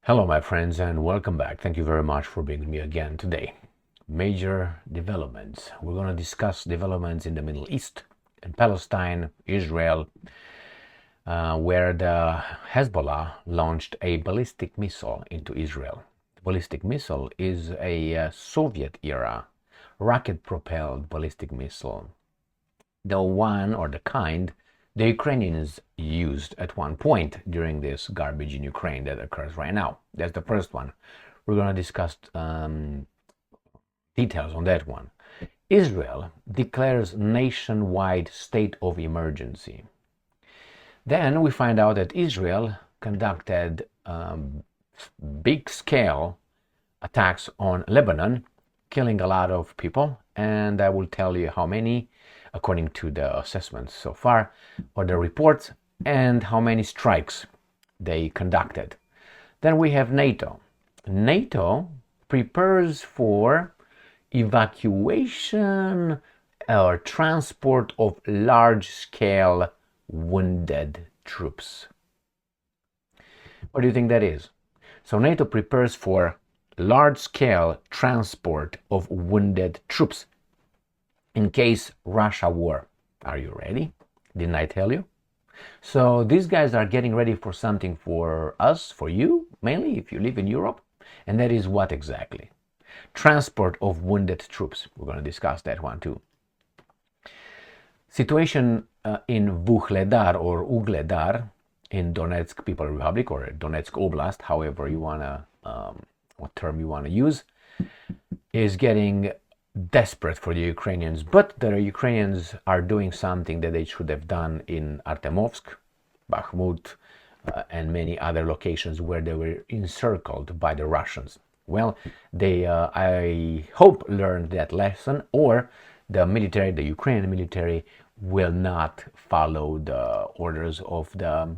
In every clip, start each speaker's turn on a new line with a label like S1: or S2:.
S1: Hello, my friends, and welcome back. Thank you very much for being with me again today. Major developments. We're going to discuss developments in the Middle East, in Palestine, Israel, where the Hezbollah launched a ballistic missile into Israel. The ballistic missile is a Soviet-era rocket-propelled ballistic missile. The one or the kind the Ukrainians used at one point during this garbage in Ukraine that occurs right now. That's the first one. We're going to discuss details on that one. Israel declares nationwide state of emergency. Then we find out that Israel conducted big-scale attacks on Lebanon, killing a lot of people, and I will tell you how many, according to the assessments so far, or the reports, and how many strikes they conducted. Then we have NATO. NATO prepares for evacuation or transport of large-scale wounded troops. What do you think that is? So NATO prepares for large-scale transport of wounded troops in case Russia war. Are you ready? Didn't I tell you? So these guys are getting ready for something for us, for you, mainly if you live in Europe. And that is what exactly? Transport of wounded troops. We're going to discuss that one too. Situation in Vuhledar or Ugledar in Donetsk People Republic or Donetsk Oblast, however you want to, what term you want to use, is getting desperate for the Ukrainians, but the Ukrainians are doing something that they should have done in Artemovsk, Bakhmut, and many other locations where they were encircled by the Russians. Well, they, I hope, learned that lesson, or the military, the Ukrainian military, will not follow the orders of the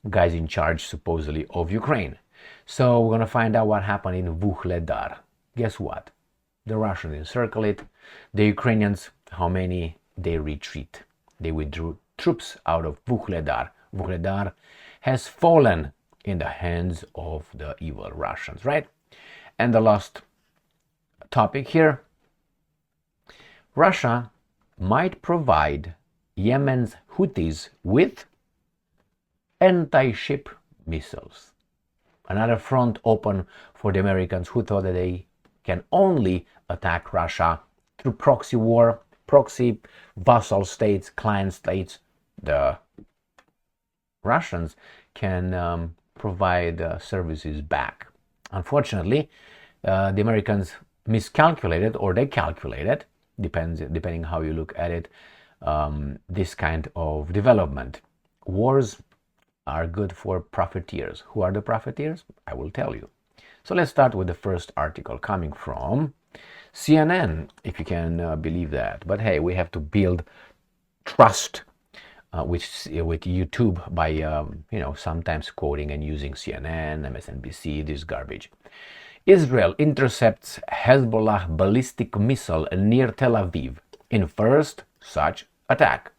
S1: guys in charge, supposedly, of Ukraine. So we're going to find out what happened in Vuhledar. Guess what? The Russians encircle it. The Ukrainians, how many? They retreat. They withdrew troops out of Vuhledar. Vuhledar has fallen in the hands of the evil Russians, right? And the last topic here. Russia might provide Yemen's Houthis with antiship missiles. Another front open for the Americans who thought that they can only attack Russia through proxy war, proxy vassal states, client states. The Russians can provide services back. Unfortunately, the Americans miscalculated, or they calculated, depending how you look at it, this kind of development. Wars are good for profiteers. Who are the profiteers? I will tell you. So let's start with the first article coming from CNN, if you can believe that. But hey, we have to build trust with YouTube by sometimes quoting and using CNN, MSNBC, this garbage. Israel intercepts Hezbollah ballistic missile near Tel Aviv in first such attack.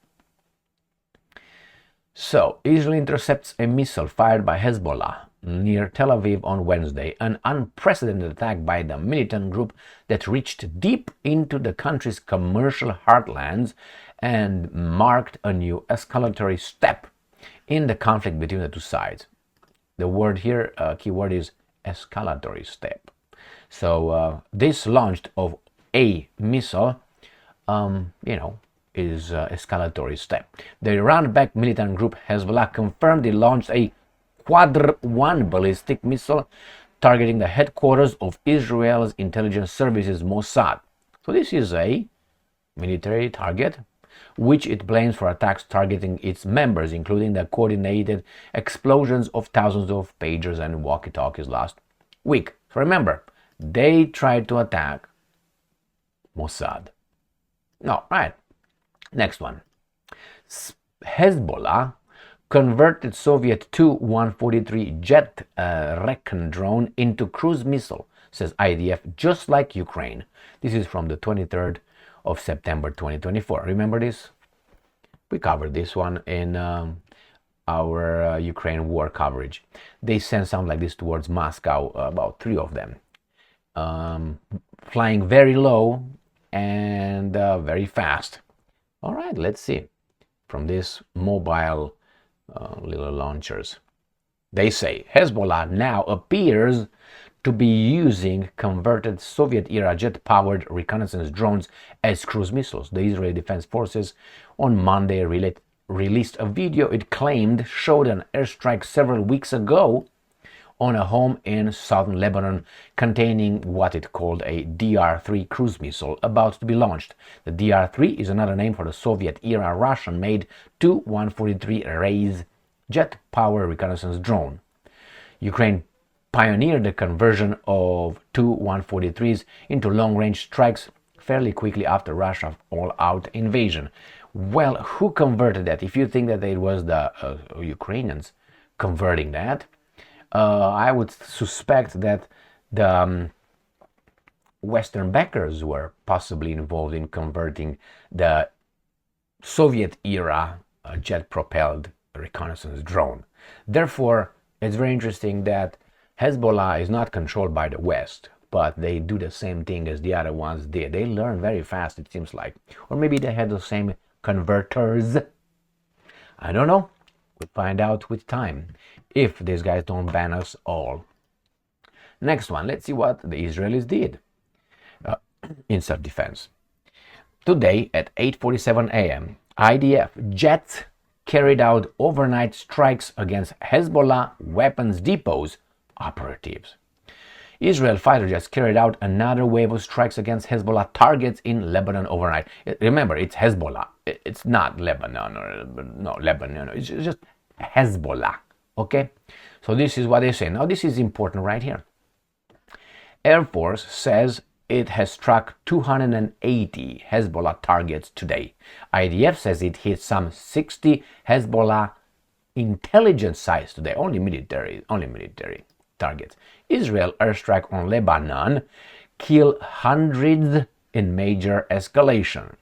S1: So, Israel intercepts a missile fired by Hezbollah near Tel Aviv on Wednesday, an unprecedented attack by the militant group that reached deep into the country's commercial heartlands and marked a new escalatory step in the conflict between the two sides. The word here, keyword is escalatory step. So this launch of a missile, is escalatory step. The Iran-backed militant group Hezbollah confirmed it launched a Quadr-1 ballistic missile targeting the headquarters of Israel's intelligence services Mossad. So this is a military target, which it blames for attacks targeting its members, including the coordinated explosions of thousands of pagers and walkie-talkies last week. So remember, they tried to attack Mossad. No, right. Next one. Hezbollah converted Soviet Tu-143 jet Recon drone into cruise missile, says IDF, just like Ukraine. This is from the 23rd of September 2024. Remember this? We covered this one in our Ukraine war coverage. They sent something like this towards Moscow, about 3 of them, flying very low and very fast. All right, let's see from these mobile little launchers. They say Hezbollah now appears to be using converted Soviet-era jet-powered reconnaissance drones as cruise missiles. The Israeli Defense Forces on Monday released a video it claimed showed an airstrike several weeks ago on a home in southern Lebanon containing what it called a DR-3 cruise missile about to be launched. The DR-3 is another name for the Soviet-era Russian-made Tu-143 Rays jet-powered reconnaissance drone. Ukraine pioneered the conversion of Tu-143s into long-range strikes fairly quickly after Russia's all-out invasion. Well, who converted that? If you think that it was the Ukrainians converting that, I would suspect that the Western backers were possibly involved in converting the Soviet-era jet-propelled reconnaissance drone. Therefore, it's very interesting that Hezbollah is not controlled by the West, but they do the same thing as the other ones did. They learn very fast, it seems like. Or maybe they had the same converters. I don't know. We'll find out with time, if these guys don't ban us all. Next one, let's see what the Israelis did in self-defense. Today at 8:47 a.m., IDF jets carried out overnight strikes against Hezbollah weapons depots operatives. Israel fighter jets carried out another wave of strikes against Hezbollah targets in Lebanon overnight. Remember, it's Hezbollah. It's not Lebanon or no Lebanon. It's just Hezbollah. Okay? So this is what they say. Now this is important right here. Air Force says it has struck 280 Hezbollah targets today. IDF says it hit some 60 Hezbollah intelligence sites today. Only military targets. Israel airstrike on Lebanon killed hundreds in major escalation.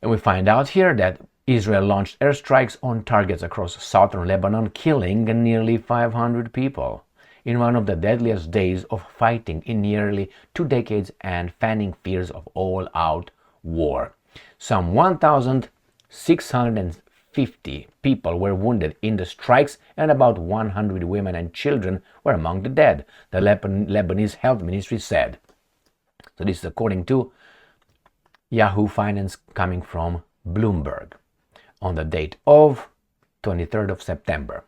S1: And we find out here that Israel launched airstrikes on targets across southern Lebanon, killing nearly 500 people in one of the deadliest days of fighting in nearly 2 decades and fanning fears of all-out war. Some 1,650 people were wounded in the strikes and about 100 women and children were among the dead, the Lebanese Health Ministry said. So this is according to Yahoo Finance coming from Bloomberg on the date of 23rd of September.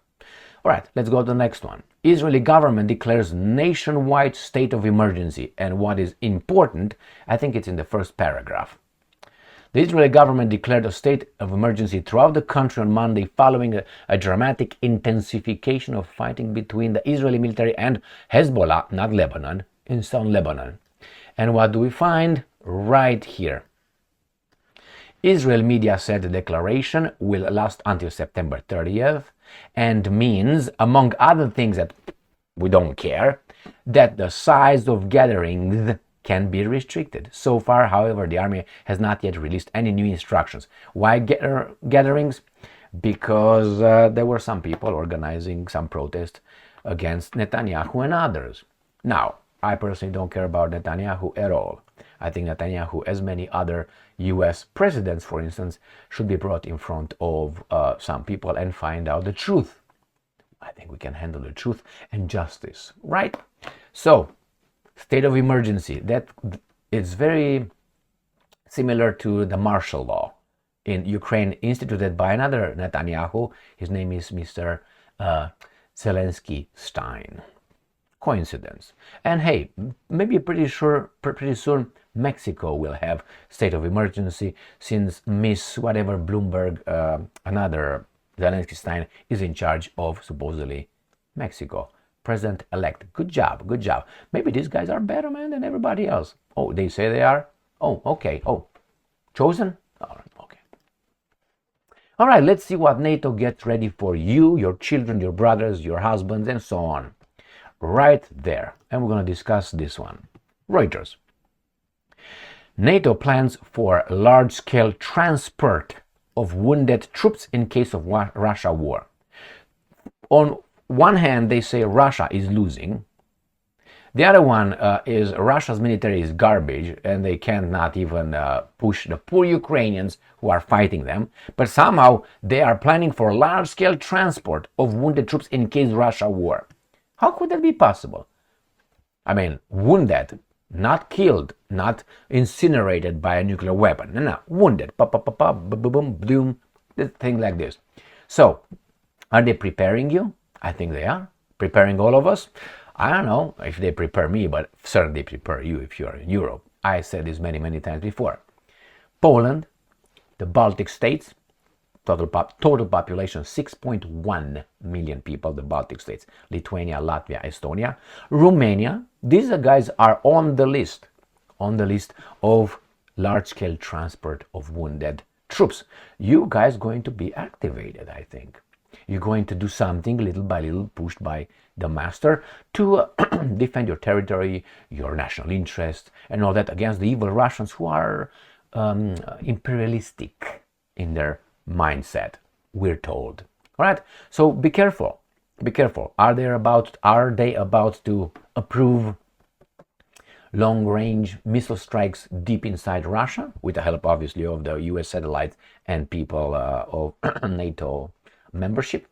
S1: All right, let's go to the next one. Israeli government declares nationwide state of emergency. And what is important, I think it's in the first paragraph. The Israeli government declared a state of emergency throughout the country on Monday following a dramatic intensification of fighting between the Israeli military and Hezbollah, not Lebanon, in southern Lebanon. And what do we find? Right here. Israel media said the declaration will last until September 30th and means, among other things that we don't care, that the size of gatherings can be restricted. So far, however, the army has not yet released any new instructions. Why gatherings? Because there were some people organizing some protest against Netanyahu and others. Now, I personally don't care about Netanyahu at all. I think Netanyahu, as many other US presidents, for instance, should be brought in front of some people and find out the truth. I think we can handle the truth and justice, right? So, state of emergency, that is very similar to the martial law in Ukraine instituted by another Netanyahu. His name is Mr. Zelensky Stein. Coincidence. And hey, maybe pretty soon Mexico will have state of emergency since Miss whatever Bloomberg, another Zelensky Stein, is in charge of supposedly Mexico. President-elect. Good job, good job. Maybe these guys are better, man, than everybody else. Oh, they say they are? Oh, okay. Oh, chosen? All right, okay. All right, let's see what NATO gets ready for you, your children, your brothers, your husbands, and so on. Right there. And we're going to discuss this one. Reuters. NATO plans for large-scale transport of wounded troops in case of Russia war. On one hand, they say Russia is losing. The other one is Russia's military is garbage and they cannot even push the poor Ukrainians who are fighting them. But somehow they are planning for large-scale transport of wounded troops in case Russia war. How could that be possible? I mean, wounded, not killed, not incinerated by a nuclear weapon. No, wounded. Boom, boom, thing like this. So, are they preparing you? I think they are. Preparing all of us? I don't know if they prepare me, but certainly prepare you if you are in Europe. I said this many, many times before. Poland, the Baltic states, total population 6.1 million people, the Baltic states. Lithuania, Latvia, Estonia. Romania, these guys are on the list of large-scale transport of wounded troops. You guys going to be activated, I think. You're going to do something little by little, pushed by the master, to defend your territory, your national interest, and all that against the evil Russians who are imperialistic in their mindset, we're told. All right, so be careful. Be careful. Are they about to approve long-range missile strikes deep inside Russia, with the help, obviously, of the U.S. satellites and people of NATO membership?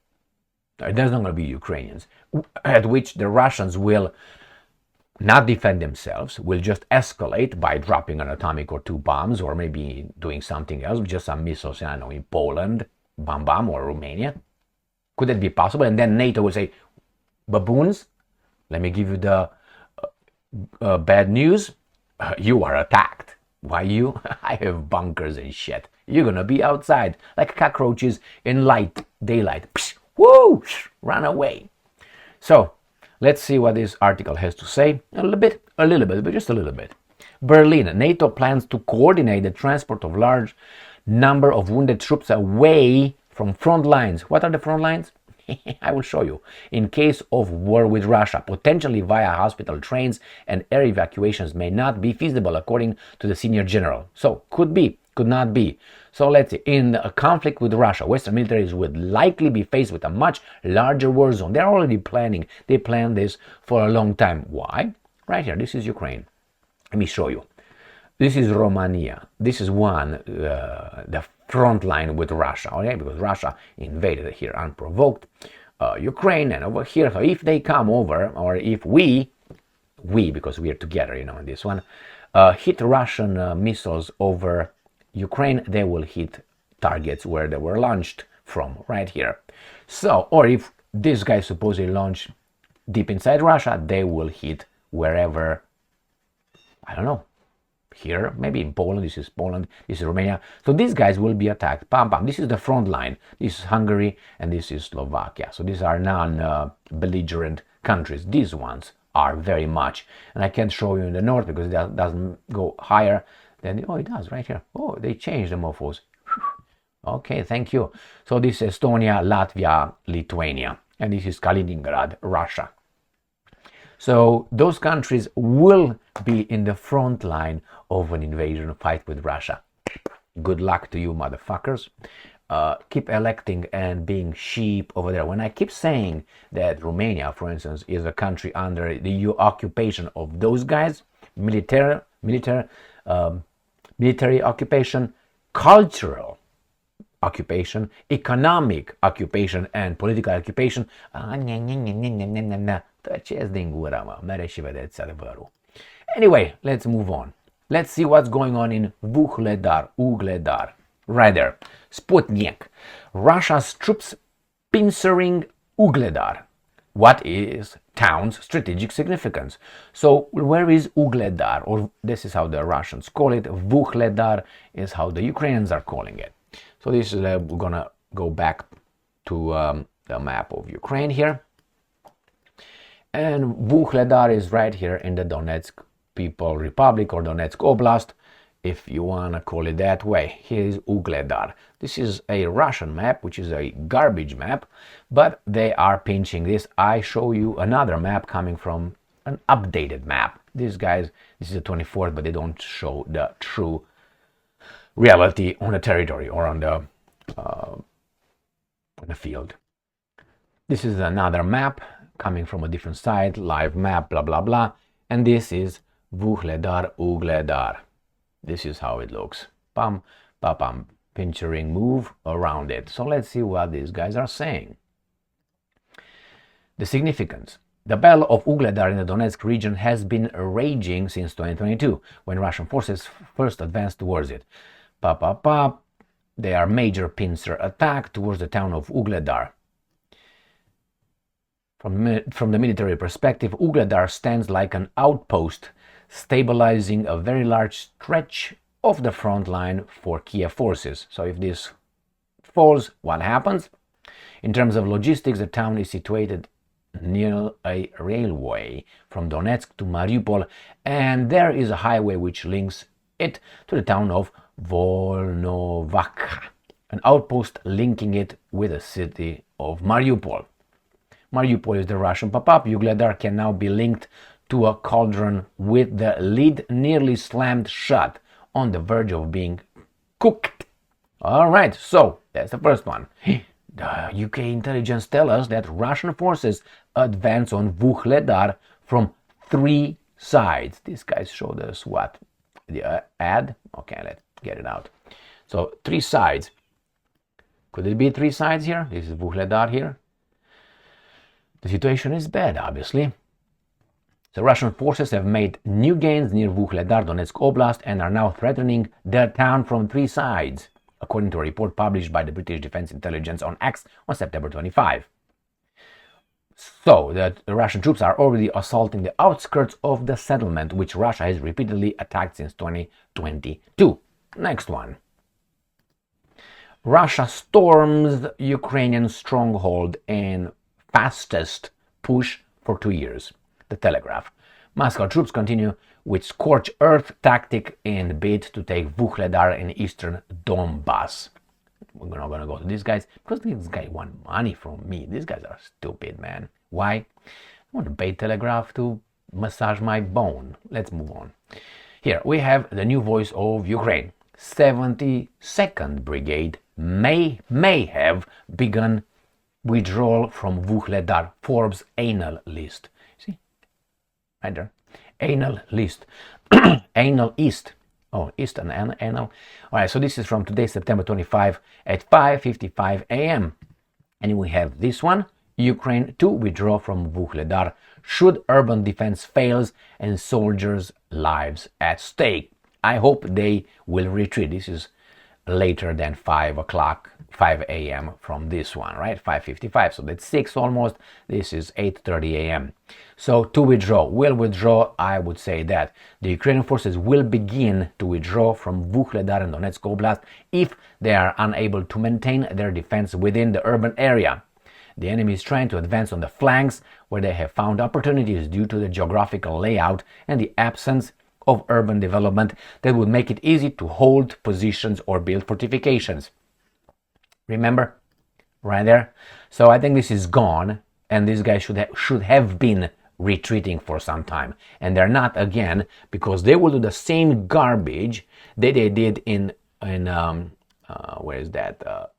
S1: There's not going to be Ukrainians, at which the Russians will not defend themselves, will just escalate by dropping an atomic or two bombs, or maybe doing something else, just some missiles, I don't know, in Poland, bam, or Romania. Could that be possible? And then NATO will say, baboons, let me give you the bad news. You are attacked. Why you? I have bunkers and shit. You're gonna be outside like cockroaches in daylight. Psh, woo! Run away. So let's see what this article has to say. A little bit, but just a little bit. Berlin, NATO plans to coordinate the transport of large number of wounded troops away from front lines. What are the front lines? I will show you. In case of war with Russia, potentially via hospital trains, and air evacuations may not be feasible, according to the senior general. So, could be, could not be. So let's see. In a conflict with Russia, Western militaries would likely be faced with a much larger war zone. They're already planning. They planned this for a long time. Why? Right here. This is Ukraine. Let me show you. This is Romania. This is the front line with Russia, okay? Because Russia invaded here unprovoked Ukraine, and over here. So if they come over, or if we because we are together, in this one, hit Russian missiles over Ukraine, they will hit targets where they were launched from, right here. So, or if this guy supposedly launched deep inside Russia, they will hit wherever, I don't know, here, maybe in Poland. This is Poland, this is Romania. So these guys will be attacked. Pam, pam. This is the front line. This is Hungary, and this is Slovakia. So these are non-belligerent countries. These ones are very much. And I can't show you in the north because it doesn't go higher than, oh, it does right here. Oh, they changed the mofos. Okay, thank you. So this is Estonia, Latvia, Lithuania, and this is Kaliningrad, Russia. So those countries will be in the front line of an invasion fight with Russia. Good luck to you, motherfuckers. Keep electing and being sheep over there. When I keep saying that Romania, for instance, is a country under the EU occupation of those guys, military occupation, cultural occupation, economic occupation, and political occupation, tăceți din gura, mă, mere și vedeți adevărul. Anyway, let's move on. Let's see what's going on in Vuhledar, Ugledar. Right there. Sputnik. Russia's troops pincering Ugledar. What is town's strategic significance? So where is Ugledar? Or this is how the Russians call it. Vuhledar is how the Ukrainians are calling it. So this is, we're gonna go back to the map of Ukraine here. And Vuhledar is right here in the Donetsk People Republic, or Donetsk Oblast, if you want to call it that way. Here is Ugledar. This is a Russian map, which is a garbage map, but they are pinching this. I show you another map coming from an updated map. These guys, this is the 24th, but they don't show the true reality on the territory or on the in the field. This is another map coming from a different site, live map, blah, blah, blah. And this is Vuhledar, Ugledar. This is how it looks. Pam, pam, pam. Pincering move around it. So let's see what these guys are saying. The significance. The Battle of Ugledar in the Donetsk region has been raging since 2022, when Russian forces first advanced towards it. They are major pincer attack towards the town of Ugledar. From the military perspective, Ugledar stands like an outpost, stabilizing a very large stretch of the front line for Kiev forces. So if this falls, what happens? In terms of logistics, the town is situated near a railway from Donetsk to Mariupol, and there is a highway which links it to the town of Volnovakha, an outpost linking it with the city of Mariupol. Mariupol is the Russian pop-up. Ugledar can now be linked to a cauldron with the lid nearly slammed shut, on the verge of being cooked. All right, so that's the first one. The UK intelligence tells us that Russian forces advance on Vuhledar from 3 sides. These guys showed us what? The ad? Okay, let's get it out. So 3 sides. Could it be 3 sides here? This is Vuhledar here. The situation is bad, obviously. The Russian forces have made new gains near Vuhledar, Donetsk Oblast, and are now threatening the town from 3 sides, according to a report published by the British Defense Intelligence on X on September 25. So, the Russian troops are already assaulting the outskirts of the settlement, which Russia has repeatedly attacked since 2022. Next one. Russia storms the Ukrainian stronghold in fastest push for 2 years. The Telegraph. Moscow troops continue with scorched earth tactic in bid to take Vuhledar in eastern Donbass. We're not going to go to these guys because these guys want money from me. These guys are stupid, man. Why? I want to pay Telegraph to massage my bone. Let's move on. Here we have the new voice of Ukraine. 72nd Brigade may have begun withdrawal from Vuhledar. Forbes anal list. See? Right there. Anal list. Anal east. Oh, east and anal. All right, so this is from today, September 25 at 5:55 a.m. And we have this one. Ukraine to withdraw from Vuhledar should urban defense fails and soldiers' lives at stake. I hope they will retreat. This is later than 5 a.m. from this one, right? 5:55, so that's 6 almost. This is 8:30 a.m. So to withdraw, I would say that the Ukrainian forces will begin to withdraw from Vuhledar and Donetsk Oblast if they are unable to maintain their defense within the urban area. The enemy is trying to advance on the flanks where they have found opportunities due to the geographical layout and the absence of urban development that would make it easy to hold positions or build fortifications. Remember? Right there. So I think this is gone, and these guys should have been retreating for some time. And they're not again, because they will do the same garbage that they did in where is that?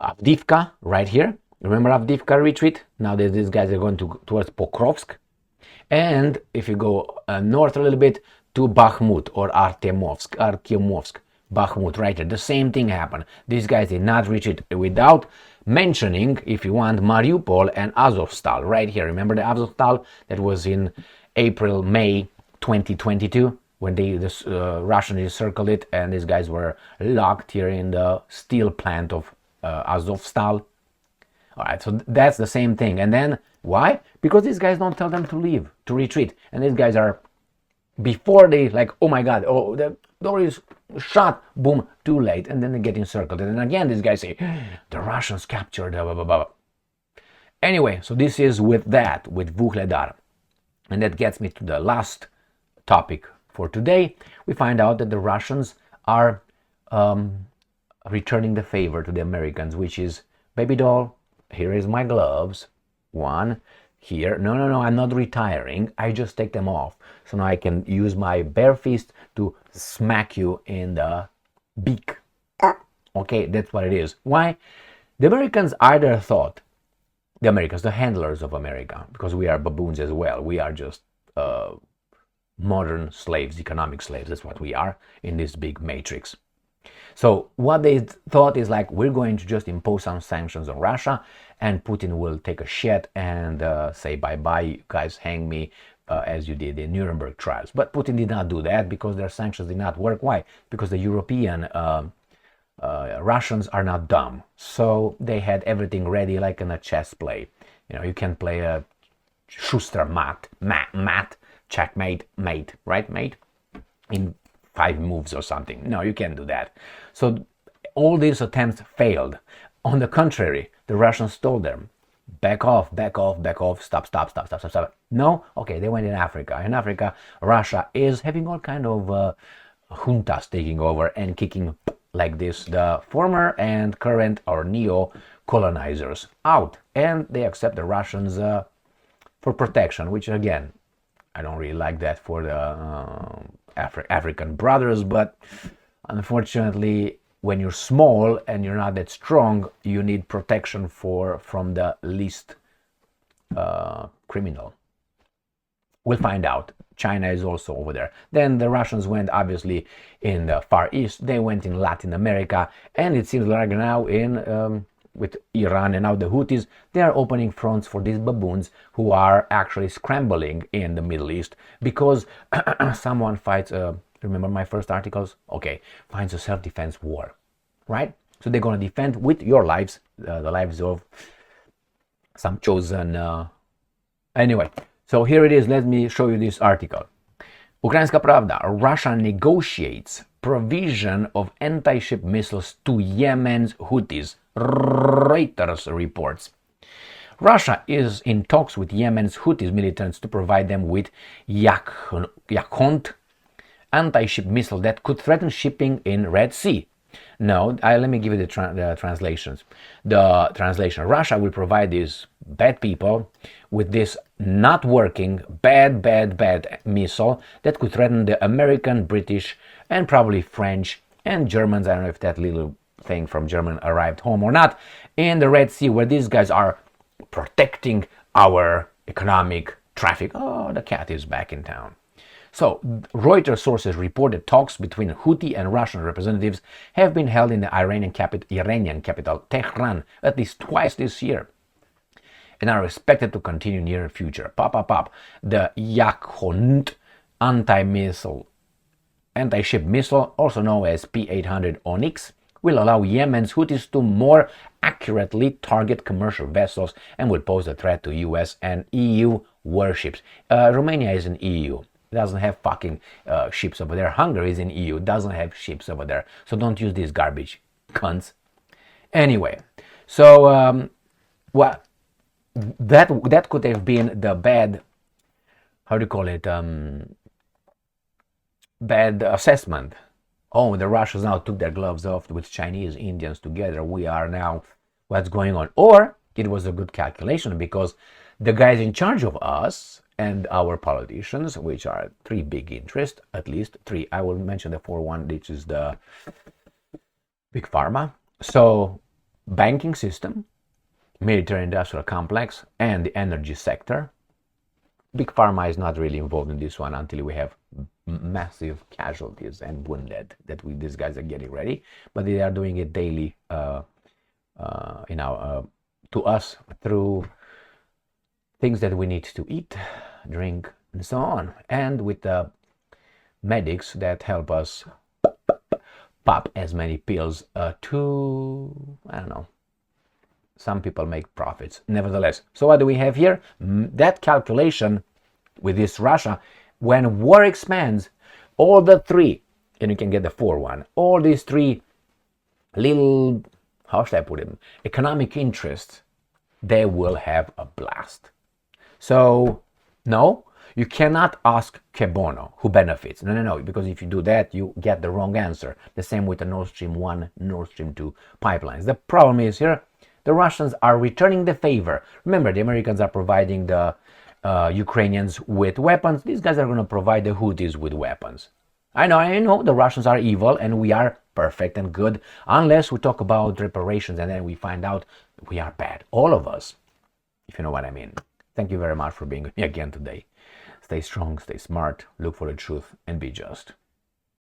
S1: Avdiivka, right here. Remember Avdiivka retreat? Now these guys are going towards Pokrovsk. And if you go north a little bit to Bakhmut or Artyomovsk, Bakhmut, right there, the same thing happened. These guys did not retreat, without mentioning, if you want, Mariupol and Azovstal, right here. Remember the Azovstal? That was in April, May 2022, when the Russians circled it, and these guys were locked here in the steel plant of Azovstal. All right, so that's the same thing. And then why? Because these guys don't tell them to leave, to retreat. And these guys are, before they like, oh my God, oh, the door is shut, boom, too late. And then they get encircled. And then again, these guys say, the Russians captured, blah, blah, blah. Anyway, so this is with Vuhledar. And that gets me to the last topic for today. We find out that the Russians are returning the favor to the Americans, which is, baby doll, here is my gloves. One here. No, I'm not retiring. I just take them off. So now I can use my bare fist to smack you in the beak. Okay, that's what it is. Why? The Americans either thought, the Americans, the handlers of America, because we are baboons as well. We are just modern slaves, economic slaves. That's what we are in this big matrix. So what they thought is like, we're going to just impose some sanctions on Russia, and Putin will take a shit and say, bye-bye, you guys hang me as you did in Nuremberg trials. But Putin did not do that because their sanctions did not work. Why? Because the European Russians are not dumb. So they had everything ready like in a chess play. You know, you can play a Schuster mat, checkmate, mate, right, mate? In 5 moves or something. No, you can't do that. So all these attempts failed. On the contrary, the Russians told them, back off, stop. No? Okay, they went in Africa. In Africa, Russia is having all kind of juntas taking over and kicking like this the former and current or neo-colonizers out. And they accept the Russians for protection, which again, I don't really like that for the African brothers, but unfortunately, when you're small and you're not that strong, you need protection from the least criminal. We'll find out. China is also over there. Then the Russians went obviously in the Far East. They went in Latin America, and it seems like now in with Iran and now the Houthis, they are opening fronts for these baboons who are actually scrambling in the Middle East because someone fights, remember my first articles? Okay, finds a self-defense war, right? So they're going to defend with your lives, the lives of some chosen... Anyway, so here it is. Let me show you this article. Ukrainska Pravda. Russia negotiates provision of anti-ship missiles to Yemen's Houthis. Reuters reports. Russia is in talks with Yemen's Houthis militants to provide them with Yakhont anti-ship missile that could threaten shipping in Red Sea. No, let me give you the translations. The translation: Russia will provide these bad people with this not working, bad missile that could threaten the American, British, and probably French and Germans. I don't know if that little thing from German arrived home or not, in the Red Sea, where these guys are protecting our economic traffic. Oh, the cat is back in town. So, Reuters sources reported talks between Houthi and Russian representatives have been held in the Iranian capital, Tehran, at least twice this year, and are expected to continue near the future. The Yakhont anti-ship missile, also known as P-800 Onyx, will allow Yemen's Houthis to more accurately target commercial vessels and will pose a threat to US and EU warships. Romania is in EU. It doesn't have fucking ships over there. Hungary is in EU. Doesn't have ships over there. So don't use these garbage cunts. Anyway, so that could have been the bad, how do you call it, bad assessment. Oh, the Russians now took their gloves off with Chinese, Indians together. We are now, what's going on? Or it was a good calculation because the guys in charge of us and our politicians, which are 3 big interests, at least 3. I will mention the 4th one, which is the big pharma. So banking system, military industrial complex, and the energy sector. Big pharma is not really involved in this one until we have massive casualties and wounded that these guys are getting ready, but they are doing it daily to us through things that we need to eat, drink, and so on, and with the medics that help us pop as many pills to, I don't know, some people make profits nevertheless. So what do we have here? That calculation with this Russia, when war expands, all the 3, and you can get the 4th one, all these 3 little, how should I put it, economic interests, they will have a blast. So, no, you cannot ask que bono, who benefits. No, because if you do that, you get the wrong answer. The same with the Nord Stream 1, Nord Stream 2 pipelines. The problem is here, the Russians are returning the favor. Remember, the Americans are providing the Ukrainians with weapons. These guys are going to provide the Houthis with weapons. I know, the Russians are evil and we are perfect and good unless we talk about reparations and then we find out we are bad. All of us, if you know what I mean. Thank you very much for being with me again today. Stay strong, stay smart, look for the truth, and be just.